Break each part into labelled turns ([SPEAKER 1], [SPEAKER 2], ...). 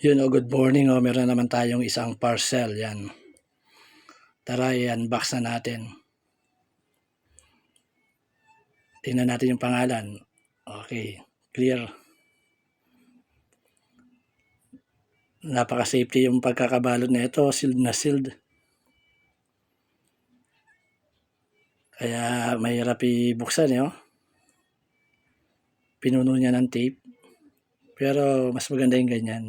[SPEAKER 1] Yun good morning meron naman tayong isang parcel yan. Tara i-unbox na natin. Tingnan natin yung pangalan. Okay, clear. Napaka-safety yung pagkakabalot na ito, sealed na sealed. Kaya mahirap ibuksan Pinuno niya ng tape. Pero mas maganda yung ganyan.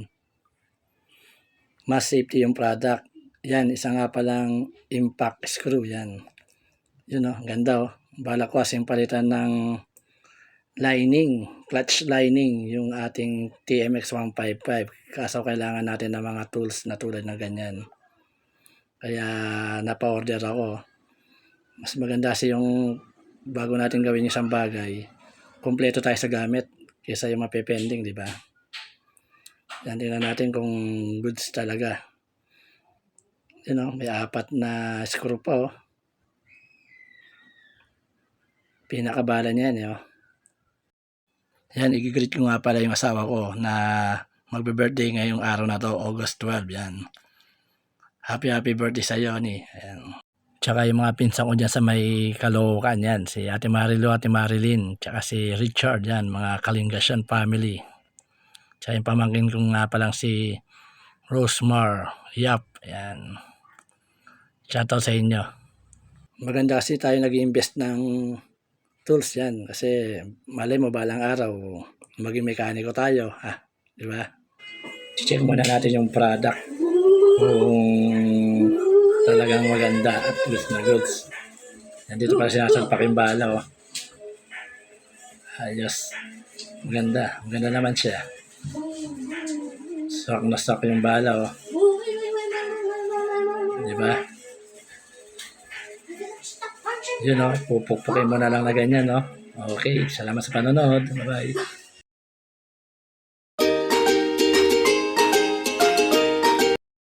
[SPEAKER 1] Mas safety yung product. Yan, isa nga palang impact screw yan. Yun ganda Bala ko kasing palitan ng lining, clutch lining, yung ating TMX 155. Kaso kailangan natin ng mga tools na tulad ng ganyan. Kaya napa-order ako. Mas maganda kasi yung bago natin gawin yung isang bagay, kompleto tayo sa gamit kaysa yung mapepending, di ba? Yan, tingnan natin kung goods talaga. May 4 na screw pa Pinakabala niyan Yan, i-greet ko nga pala yung asawa ko na magbe-birthday ngayong araw na to, August 12, yan. Happy birthday sa iyo, ni. Ayan. Tsaka yung mga pinsan ko dyan sa may Caloocan, yan. Si Ate Marilo, Ate Marilyn, tsaka si Richard, yan. Mga Kalingasyan family. Tsaka yung pamangkin ko nga palang si Rosemar, Yap, yan. Shoutout sa inyo. Maganda kasi tayo nag-invest ng tools yan kasi malay mo balang araw maging mekaniko tayo, di ba? Check muna natin yung product kung talagang maganda at goods na goods. Nandito pa sinasalpak yung bala ayos, maganda naman siya. Stock na stock yung bala di ba? Yun pupukpukin mo na lang na ganyan Okay, salamat sa panonood. Bye-bye.